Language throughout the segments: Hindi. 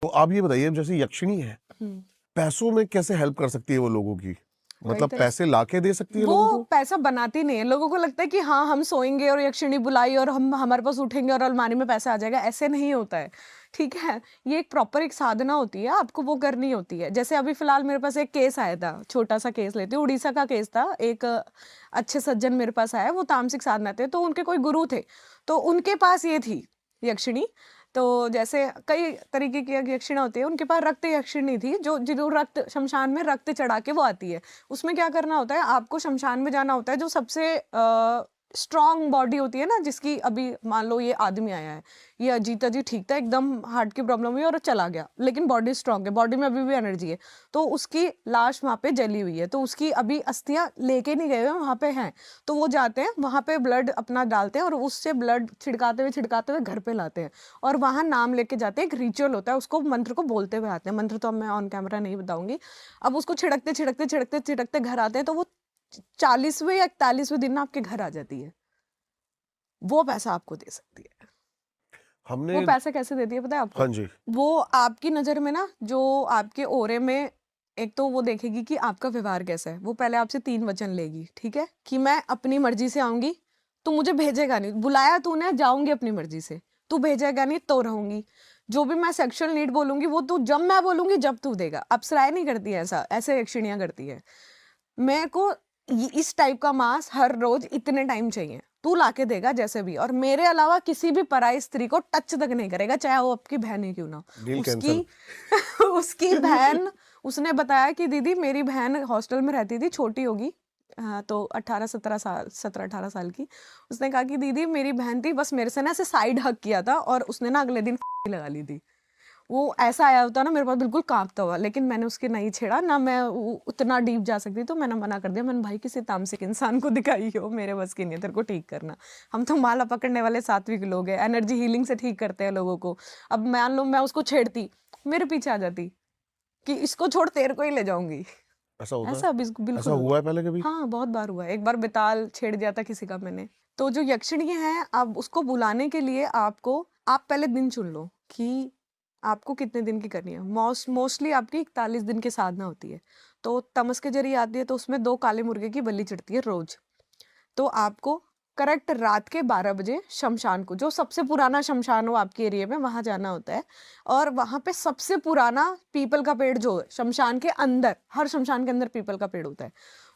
तो आप ये बताइए, जैसे यक्षिणी है, पैसों में कैसे हेल्प कर सकती है वो लोगों की? मतलब पैसे लाके दे सकती है लोगों वो को? पैसा बनाती नहीं है। लोगों को लगता है कि हाँ, हम सोएंगे और यक्षिणी बुलाई और हम हमारे पास उठेंगे और अलमारी में पैसा आ जाएगा। ऐसे नहीं होता है, ठीक है? ये एक प्रॉपर एक साधना होती है, आपको वो करनी होती है। जैसे अभी फिलहाल मेरे पास एक केस आया था, छोटा सा केस लेती हूँ, उड़ीसा का केस था। एक अच्छे सज्जन मेरे पास आए, वो तामसिक साधना थे, तो उनके कोई गुरु थे, तो उनके पास ये थी यक्षिणी। तो जैसे कई तरीके की यक्षिणा होती है, उनके पास रक्त यक्षिणी थी, जो रक्त शमशान में रक्त चढ़ा के वो आती है। उसमें क्या करना होता है, आपको शमशान में जाना होता है, जो सबसे स्ट्रांग बॉडी होती है ना, जिसकी अभी मान लो ये आदमी आया है, ये अजीत जी ठीक था, एकदम हार्ट की प्रॉब्लम हुई और चला गया, लेकिन बॉडी स्ट्रांग है, बॉडी में अभी भी एनर्जी है, तो उसकी लाश वहाँ पे जली हुई है, तो उसकी अभी अस्थियां लेके नहीं गए हुए, वहाँ पे हैं। तो वो जाते हैं वहाँ पे, ब्लड अपना डालते हैं और उससे ब्लड छिड़काते हुए घर पे लाते हैं, और वहाँ नाम लेके जाते हैं। एक रिचुअल होता है, उसको मंत्र को बोलते हुए आते हैं। मंत्र तो अब मैं ऑन कैमरा नहीं बताऊंगी। अब उसको छिड़कते घर आते हैं, तो वो 40वें या 41वें दिन आपके घर आ जाती है। वो पैसा आपको दे सकती है। हमने वो पैसा कैसे देती है पता है आपको? हाँ जी। वो आपकी नजर में ना, जो आपके ओरे में, एक तो वो देखेगी कि आपका व्यवहार कैसा है। वो पहले आपसे 3 वचन लेगी, ठीक है, कि मैं अपनी मर्जी से आऊंगी, तू मुझे भेजेगा नहीं, बुलाया तूने, जाऊंगी अपनी मर्जी से, तू भेजेगा नहीं तो रहूंगी। जो भी मैं सेक्सुअल नीड बोलूंगी वो तू, जब मैं बोलूंगी जब तू देगा। अप्सराएं नहीं करती है ऐसा, ऐसे यक्षिणियां करती है। मेरे को इस टाइप का मांस हर रोज इतने टाइम चाहिए, तू लाके देगा जैसे भी, और मेरे अलावा किसी भी पराई स्त्री को टच तक नहीं करेगा, चाहे वो आपकी बहन ही क्यों ना डील उसकी। कैंसिल। उसकी बहन, उसने बताया कि दीदी मेरी बहन हॉस्टल में रहती थी, छोटी होगी, हाँ, तो 17-18 साल की। उसने कहा कि दीदी मेरी बहन थी, बस मेरे से ना ऐसे साइड हक किया था और उसने ना अगले दिन लगा ली थी। वो ऐसा आया होता ना मेरे पास, बिल्कुल कांपता हुआ, लेकिन मैंने उसके नहीं छेड़ा ना, मैं उतना डीप जा सकती, तो मैंने मना कर दिया। मैंने भाई किसी तामसिक इंसान को दिखाई हो, मेरे बस की नहीं है तेरे को ठीक करना। हम तो माला पकड़ने वाले सात्विक लोग हैं, एनर्जी हीलिंग से ठीक करते हैं लोगों को। अब मान लो मैं उसको छेड़ती, मेरे पीछे आ जाती कि इसको छोड़ तेरे को ही ले जाऊंगी। ऐसा होता है? ऐसा ऐसा बिल्कुल हुआ होता है पहले कभी? है। हाँ, बहुत बार हुआ है। एक बार बेताल छेड़ दिया था किसी का मैंने। तो जो यक्षिणी है, अब उसको बुलाने के लिए आपको, आप पहले दिन चुन लो कि आपको कितने दिन की करनी है। मोस्टली आपकी 41 दिन की साधना होती है। तो तमस के जरिए आती है, तो उसमें 2 काले मुर्गे की बलि चढ़ती है रोज। तो आपको करेक्ट रात के 12 बजे शमशान को, जो सबसे पुराना शमशान हो आपके एरिया में, वहां जाना होता है। और वहां पे सबसे पुराना पीपल का पेड़, जो शमशान के अंदर, हर शमशान के अंदर पीपल का पेड़ होता है,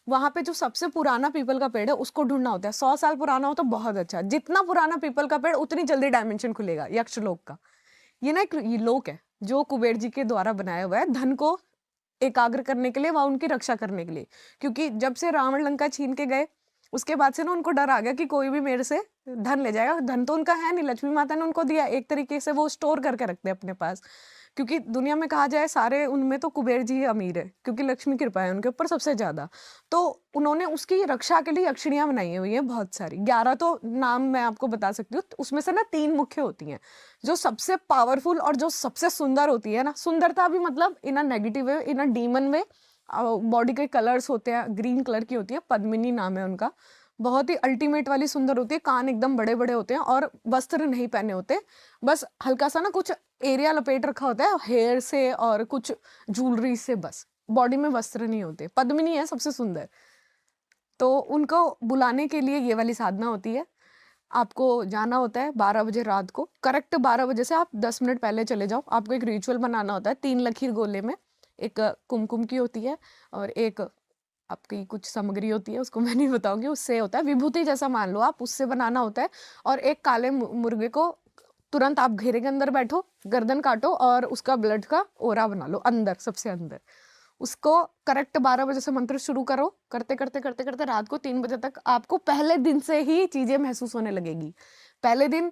वहां पे जो सबसे पुराना पीपल का पेड़ है उसको ढूंढना होता है। 100 साल पुराना हो तो बहुत अच्छा, जितना पुराना पीपल का पेड़ उतनी जल्दी डायमेंशन खुलेगा यक्ष लोक का। ये ना एक ये लोक है जो कुबेर जी के द्वारा बनाया हुआ है, धन को एकाग्र करने के लिए, वह उनकी रक्षा करने के लिए। क्योंकि जब से रावण लंका छीन के गए, उसके बाद से ना उनको डर आ गया कि कोई भी मेरे से धन ले जाएगा। धन तो उनका है नहीं, लक्ष्मी माता ने उनको दिया, एक तरीके से वो स्टोर करके रखते हैं अपने पास। क्योंकि दुनिया में कहा जाए सारे उनमें तो कुबेर जी ही अमीर है, क्योंकि लक्ष्मी कृपा है उनके ऊपर सबसे ज्यादा। तो उन्होंने उसकी रक्षा के लिए यक्षिणियां बनाई हुई है बहुत सारी, 11 तो नाम मैं आपको बता सकती हूँ। उसमें से ना 3 मुख्य होती हैं, जो सबसे पावरफुल और जो सबसे सुंदर होती है ना, सुंदरता भी मतलब in a negative way, in a demon way. Body के कलर्स होते हैं, ग्रीन कलर की होती है, पद्मिनी नाम है उनका। बहुत ही अल्टीमेट वाली सुंदर होती है, कान एकदम बड़े बड़े होते हैं और वस्त्र नहीं पहने होते, बस हल्का सा ना कुछ एरिया लपेट रखा होता है हेयर से और कुछ ज्वेलरी से, बस बॉडी में वस्त्र नहीं होते। पद्मिनी है सबसे सुंदर। तो उनको बुलाने के लिए ये वाली साधना होती है। आपको जाना होता है 12 बजे रात को, करेक्ट 12 बजे से आप 10 मिनट पहले चले जाओ। आपको एक रिचुअल बनाना होता है 3 लकीर गोले में, एक कुमकुम की होती है और एक आपकी कुछ सामग्री होती है, उसको मैं नहीं बताऊंगी, उससे होता है विभूति जैसा मान लो आप, उससे बनाना होता है। और एक काले मुर्गे को तुरंत आप घेरे के अंदर बैठो, गर्दन काटो और उसका ब्लड का ओरा बना लो अंदर, सबसे अंदर। उसको करेक्ट 12 बजे से मंत्र शुरू करो, करते करते करते करते रात को 3 बजे तक आपको पहले दिन से ही चीजें महसूस होने लगेगी। पहले दिन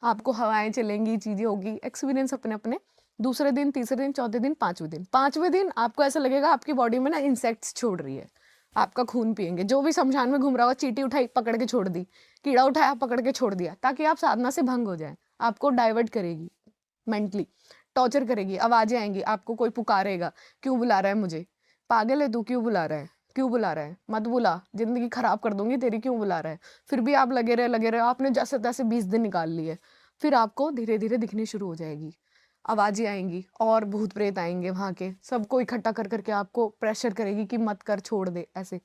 आपको हवाएं चलेंगी, चीजें होगी, एक्सपीरियंस अपने अपने। दूसरे दिन, तीसरे दिन, चौथे दिन, पांचवें दिन आपको ऐसा लगेगा आपकी बॉडी में ना इंसेक्ट्स छोड़ रही है, आपका खून पिएंगे। जो भी शमशान में घूम रहा होगा, चींटी उठाई पकड़ के छोड़ दी, कीड़ा उठाया पकड़ के छोड़ दिया, ताकि आप साधना से भंग हो जाए। आपको डाइवर्ट करेगी, मेंटली टॉर्चर करेगी, आवाजें आएंगी, आपको कोई पुकारेगा, क्यों बुला रहा है मुझे, पागल है तू, क्यों बुला रहा है, क्यों बुला रहा है, मत बुला, जिंदगी खराब कर दूंगी तेरी, क्यों बुला रहा है। फिर भी आप लगे रहे, आपने जैसे तैसे 20 दिन निकाल लिए, फिर आपको धीरे धीरे दिखनी शुरू हो जाएगी। आवाजें आएंगी और भूत प्रेत आएंगे वहां के, सबको इकट्ठा कर करके आपको प्रेशर करेगी कि मत कर, छोड़ दे। ऐसे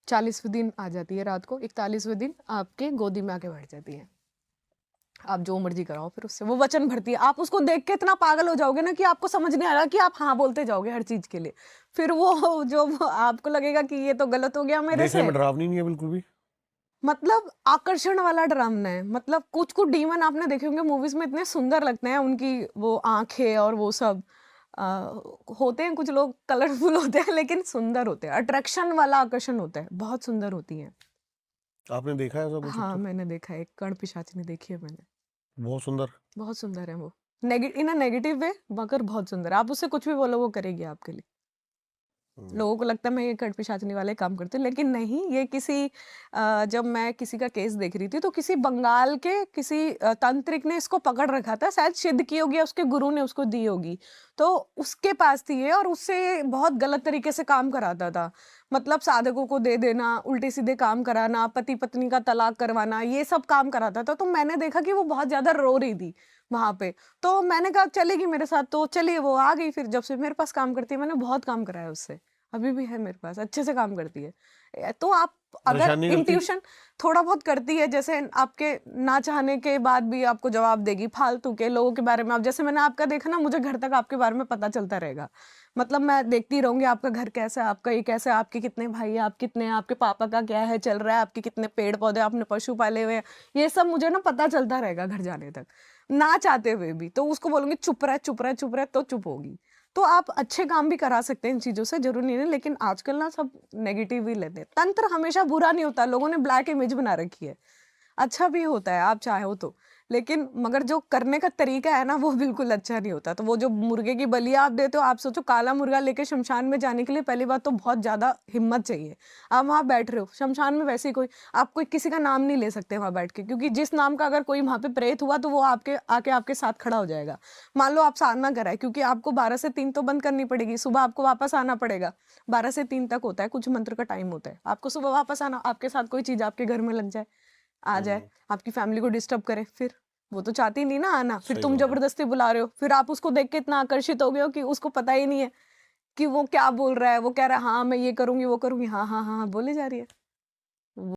40वें दिन आ जाती है रात को, 41वें दिन आपके गोदी में आके बैठ जाती है। आप जो मर्जी कराओ फिर उससे, वो वचन भरती है। आप उसको देख के इतना पागल हो जाओगे ना कि आपको समझ नहीं आ रहा कि आप हाँ बोलते जाओगे हर चीज के लिए। फिर वो जो आपको लगेगा कि ये तो गलत हो गया मेरे देखने से। में डरावनी नहीं है बिल्कुल भी। मतलब आकर्षण वाला डरावना है। मतलब कुछ कुछ डीमन आपने देखे होंगे मूवीज में, इतने सुंदर लगते हैं, उनकी वो आंखें और वो सब आ, होते हैं कुछ लोग कलरफुल होते हैं लेकिन सुंदर होते हैं, अट्रैक्शन वाला आकर्षण होता है, बहुत सुंदर होती है। आपने देखा है ऐसा कुछ? हाँ तो मैंने देखा है, एक कर्ण पिशाचिनी देखी है मैंने, बहुत सुंदर। है वो। इन अ नेगेटिव वे, मगर बहुत सुंदर है। आप उससे कुछ भी बोलो वो करेगी आपके लिए। लोगों को लगता है मैं ये कर्ण पिशाचनी वाले काम करती हूँ, लेकिन नहीं, ये किसी जब मैं किसी का केस देख रही थी तो किसी बंगाल के किसी तांत्रिक ने इसको पकड़ रखा था, शायद सिद्ध की होगी, उसके गुरु ने उसको दी होगी, तो उसके पास थी ये, और उससे बहुत गलत तरीके से काम कराता था। मतलब साधकों को दे देना, उल्टे सीधे काम कराना, पति पत्नी का तलाक करवाना, ये सब काम कराता था। तो मैंने देखा कि वो बहुत ज्यादा रो रही थी वहां पे, तो मैंने कहा चलेगी मेरे साथ, तो चलिए वो आ गई। फिर जब से मेरे पास काम करती है, मैंने बहुत काम कराया उससे, अभी भी है मेरे पास, अच्छे से काम करती है। तो आप अगर परेशान नहीं करती? इंट्यूशन थोड़ा बहुत करती है, जैसे आपके ना चाहने के बाद भी आपको जवाब देगी फालतू के लोगों के बारे में। आप जैसे मैंने आपका देखा ना, मुझे घर तक आपके बारे में पता चलता रहेगा। मतलब मैं देखती रहूंगी आपका घर कैसा है, आपका ये कैसा है, आपके कितने भाई हैं, आप कितने हैं, आपके पापा का क्या है चल रहा है, आपके कितने पेड़ पौधे, आपने पशु पाले हुए हैं, ये सब मुझे ना पता चलता रहेगा घर जाने तक, ना चाहते हुए भी। तो उसको बोलूंगी चुप रह चुप रह चुप रह, तो चुप होगी। तो आप अच्छे काम भी करा सकते हैं इन चीजों से, जरूरी नहीं है। लेकिन आजकल ना सब नेगेटिव ही लेते हैं। तंत्र हमेशा बुरा नहीं होता, लोगों ने ब्लैक इमेज बना रखी है, अच्छा भी होता है आप चाहो तो, लेकिन मगर जो करने का तरीका है ना वो बिल्कुल अच्छा नहीं होता। तो वो जो मुर्गे की बलिया आप देते हो, आप सोचो काला मुर्गा लेके शमशान में जाने के लिए पहली बात तो बहुत ज्यादा हिम्मत चाहिए। आप वहां बैठ रहे हो शमशान में, वैसे ही कोई आप कोई किसी का नाम नहीं ले सकते वहां बैठ के, क्योंकि जिस नाम का अगर कोई वहां पे प्रेत हुआ तो वो आपके आके आपके साथ खड़ा हो जाएगा। मान लो आप साधना कराए, क्योंकि आपको 12 से 3 तो बंद करनी पड़ेगी, सुबह आपको वापस आना पड़ेगा। 12 से 3 तक होता है, कुछ मंत्र का टाइम होता है, आपको सुबह वापस आना। आपके साथ कोई चीज आपके घर में लग जाए, आ जाए, आपकी फैमिली को डिस्टर्ब करे, फिर वो तो चाहती नहीं ना आना, फिर सही तुम बात है। जबरदस्ती बुला रहे हो। फिर आप उसको देख के इतना आकर्षित हो गए हो कि उसको पता ही नहीं है कि वो क्या बोल रहा है। वो कह रहा है हाँ मैं ये करूंगी वो करूंगी, हाँ हाँ हाँ हाँ बोले जा रही है।